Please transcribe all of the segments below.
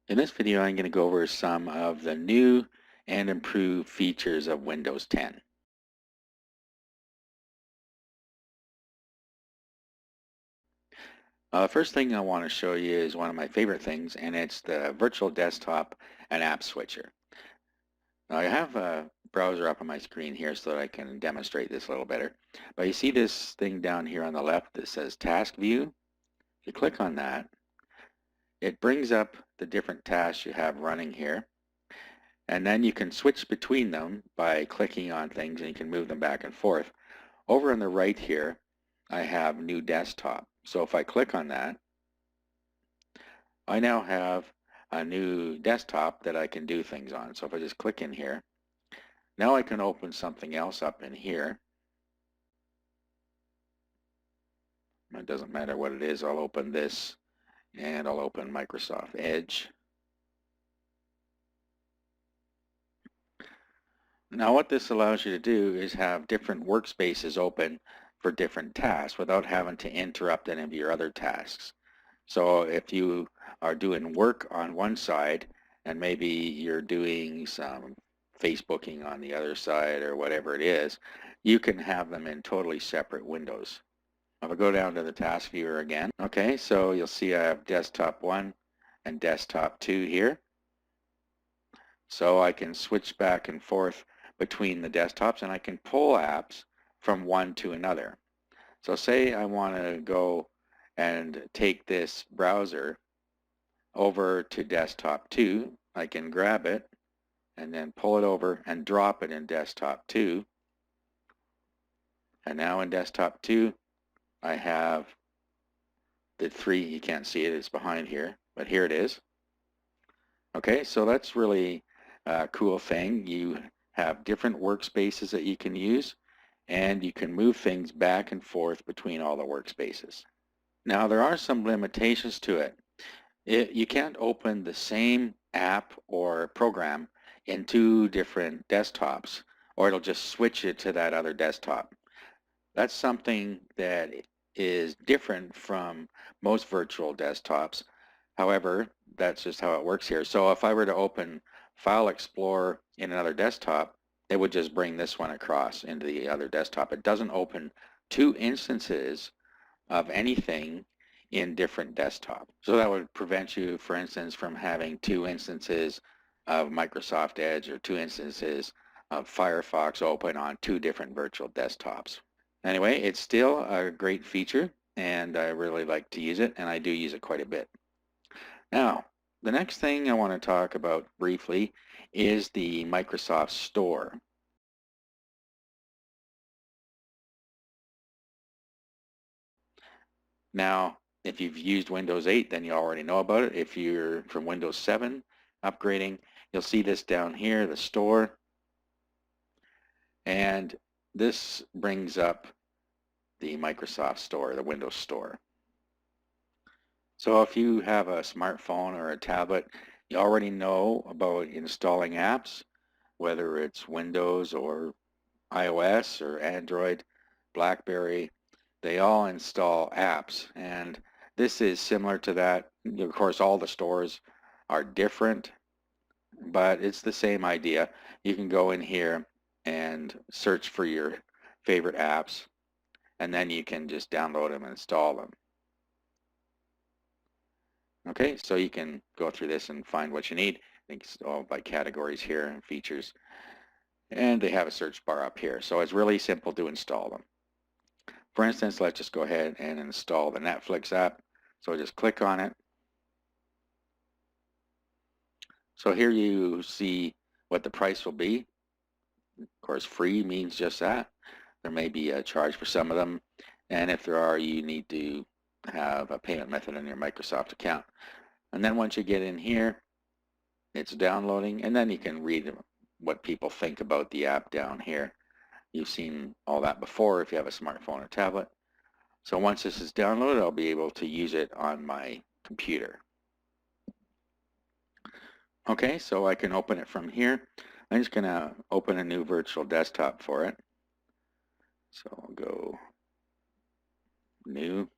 In this video, I'm going to go over some of the new and improved features of Windows 10. First thing I want to show you is one of my favorite things, and it's the virtual desktop and app switcher. Now, I have a browser up on my screen here so that I can demonstrate this a little better. But you see this thing down here on the left that says Task View? If you click on that, it brings up the different tasks you have running here. And then you can switch between them by clicking on things, and you can move them back and forth. Over on the right here, I have New Desktop. So if I click on that, I now have a new desktop that I can do things on. So if I just click in here, now I can open something else up in here. It doesn't matter what it is. I'll open this, and I'll open Microsoft Edge. Now what this allows you to do is have different workspaces open for different tasks without having to interrupt any of your other tasks. So if you are doing work on one side and maybe you're doing some Facebooking on the other side or whatever it is, you can have them in totally separate windows. If I go down to the task viewer again, okay, so you'll see I have desktop 1 and desktop 2 here. So I can switch back and forth between the desktops, and I can pull apps from one to another. So say I want to go and take this browser over to desktop 2. I can grab it and then pull it over and drop it in desktop 2. And now in desktop 2, I have the 3. You can't see it, it's behind here, but here it is. Okay, so that's really a cool thing. You have different workspaces that you can use, and you can move things back and forth between all the workspaces. Now there are some limitations to it. You can't open the same app or program in two different desktops, or it'll just switch it to that other desktop. That's something that is different from most virtual desktops. However, that's just how it works here. So if I were to open File Explorer in another desktop, it would just bring this one across into the other desktop. It doesn't open two instances of anything in different desktops. So that would prevent you, for instance, from having two instances of Microsoft Edge or two instances of Firefox open on two different virtual desktops. Anyway, it's still a great feature, and I really like to use it, and I do use it quite a bit. Now, the next thing I want to talk about briefly is the Microsoft Store. Now, if you've used Windows 8, then you already know about it. If you're from Windows 7 upgrading, you'll see this down here, the store. And this brings up the Microsoft Store, the Windows Store. So if you have a smartphone or a tablet, you already know about installing apps, whether it's Windows or iOS or Android, BlackBerry. They all install apps, and this is similar to that. Of course, all the stores are different, but it's the same idea. You can go in here and search for your favorite apps, and then you can just download them and install them. Okay, so you can go through this and find what you need. I think it's all by categories here and features. And they have a search bar up here. So it's really simple to install them. For instance, let's just go ahead and install the Netflix app. So just click on it. So here you see what the price will be. Of course, free means just that. There may be a charge for some of them. And if there are, you need to have a payment method in your Microsoft account. And then once you get in here, it's downloading, and then you can read what people think about the app down here. You've seen all that before if you have a smartphone or tablet. So once this is downloaded, I'll be able to use it on my computer. Okay, so I can open it from here. I'm just going to open a new virtual desktop for it. So I'll go new,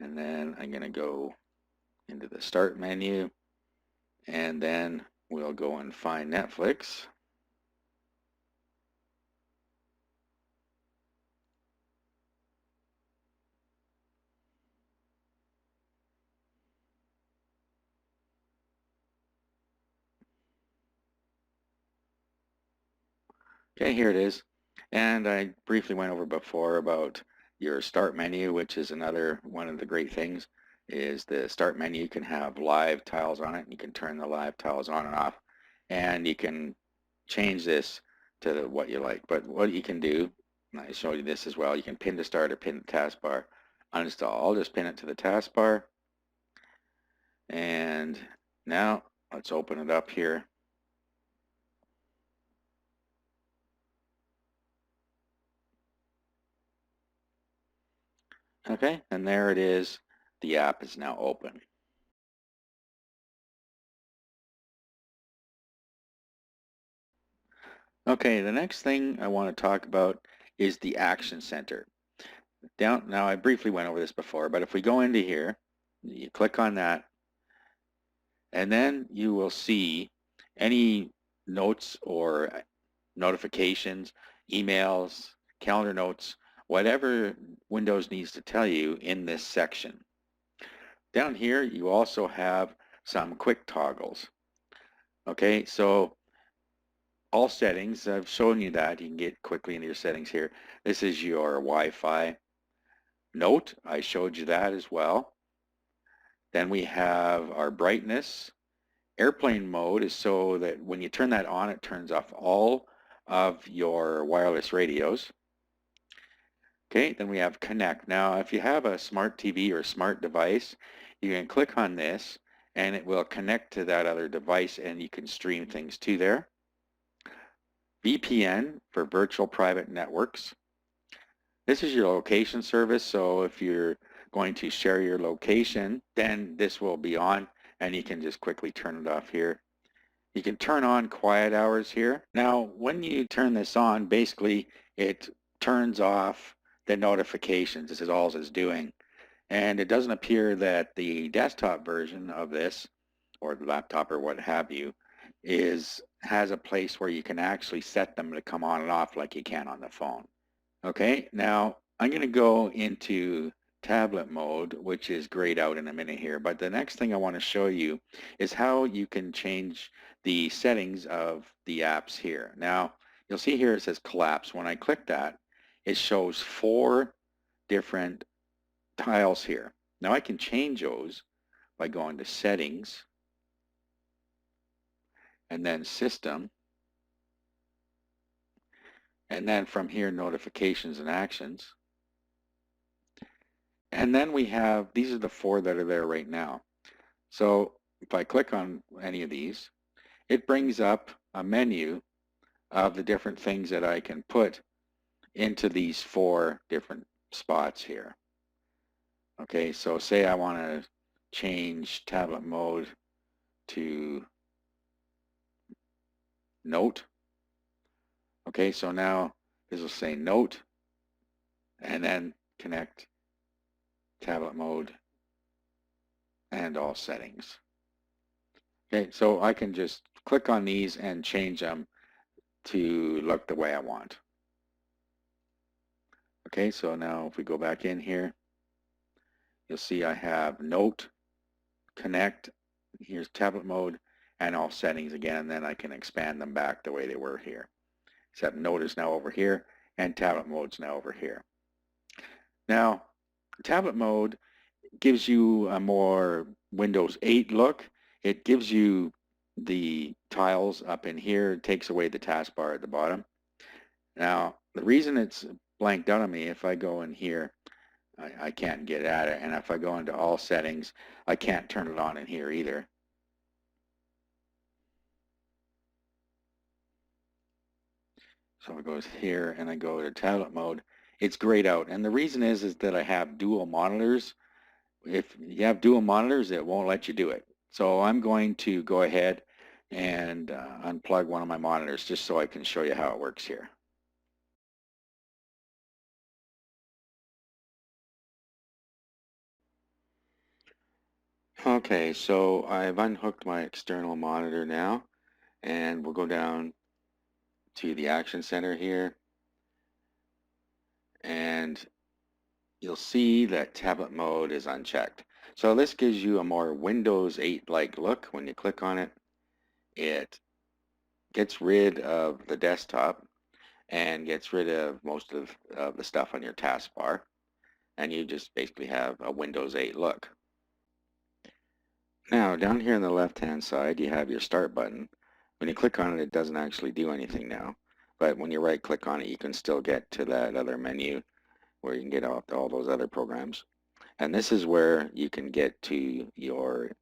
and then I'm going to go into the Start menu, and then we'll go and find Netflix. Okay, here it is. And I briefly went over before about your start menu, which is another one of the great things, is the start menu can have live tiles on it. You can turn the live tiles on and off, and you can change this to what you like. But what you can do, and I showed you this as well, you can pin to start or pin to taskbar. Uninstall. I'll just pin it to the taskbar. And now let's open it up here. Okay, and there it is. The app is now open. Okay, the next thing I want to talk about is the Action Center. Now I briefly went over this before, but if we go into here, you click on that, and then you will see any notes or notifications, emails, calendar notes, whatever Windows needs to tell you in this section. Down here, you also have some quick toggles. Okay, so all settings, I've shown you that. You can get quickly into your settings here. This is your Wi-Fi. Note, I showed you that as well. Then we have our brightness. Airplane mode is so that when you turn that on, it turns off all of your wireless radios. Okay, then we have connect. Now, if you have a smart TV or smart device, you can click on this and it will connect to that other device and you can stream things to there. VPN for virtual private networks. This is your location service, so if you're going to share your location, then this will be on and you can just quickly turn it off here. You can turn on quiet hours here. Now, when you turn this on, basically it turns off the notifications. This is all it's doing. And it doesn't appear that the desktop version of this, or the laptop or what have you, has a place where you can actually set them to come on and off like you can on the phone. Okay, now I'm going to go into tablet mode, which is grayed out in a minute here, but the next thing I want to show you is how you can change the settings of the apps here. Now, you'll see here it says collapse. When I click that, it shows 4 different tiles here. Now I can change those by going to settings and then system, and then from here notifications and actions. And then we have, these are the 4 that are there right now. So if I click on any of these, it brings up a menu of the different things that I can put into these 4 different spots here. Okay, so say I want to change tablet mode to note. Okay, so now this will say note and then connect tablet mode and all settings. Okay, so I can just click on these and change them to look the way I want. Okay, so now if we go back in here, you'll see I have note, connect, here's tablet mode, and all settings again, and then I can expand them back the way they were here. Except note is now over here, and tablet mode's now over here. Now, tablet mode gives you a more Windows 8 look. It gives you the tiles up in here. It takes away the taskbar at the bottom. Now, the reason it's blanked out on me, if I go in here, I can't get at it. And if I go into all settings, I can't turn it on in here either. So if it goes here and I go to tablet mode, it's grayed out. And the reason is that I have dual monitors. If you have dual monitors, it won't let you do it. So I'm going to go ahead and unplug one of my monitors just so I can show you how it works here. Okay, so I've unhooked my external monitor now, and we'll go down to the Action Center here, and you'll see that tablet mode is unchecked. So this gives you a more Windows 8-like look. When you click on it, it gets rid of the desktop and gets rid of most of the stuff on your taskbar, and you just basically have a Windows 8 look. Now, down here on the left-hand side, you have your Start button. When you click on it, it doesn't actually do anything now. But when you right-click on it, you can still get to that other menu where you can get all those other programs. And this is where you can get to your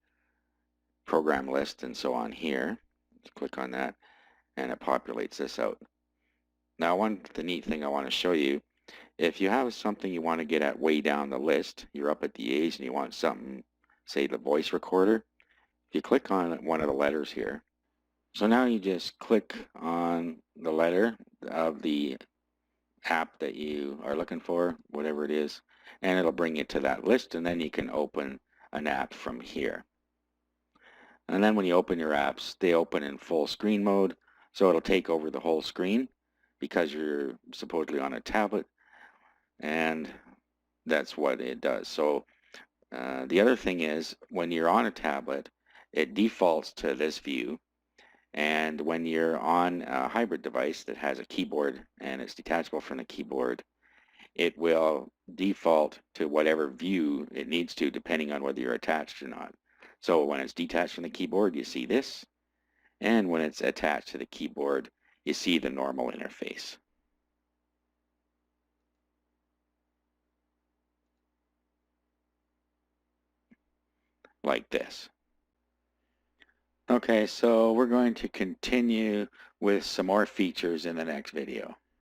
program list and so on here. Just click on that, and it populates this out. Now, the neat thing I want to show you, if you have something you want to get at way down the list, you're up at the A's and you want something, say the voice recorder, you click on one of the letters here. So now you just click on the letter of the app that you are looking for, whatever it is, and it'll bring you to that list, and then you can open an app from here. And then when you open your apps, they open in full screen mode, so it'll take over the whole screen because you're supposedly on a tablet, and that's what it does. So the other thing is, when you're on a tablet, it defaults to this view, and when you're on a hybrid device that has a keyboard and it's detachable from the keyboard, it will default to whatever view it needs to, depending on whether you're attached or not. So when it's detached from the keyboard, you see this, and when it's attached to the keyboard, you see the normal interface, like this. Okay, so we're going to continue with some more features in the next video.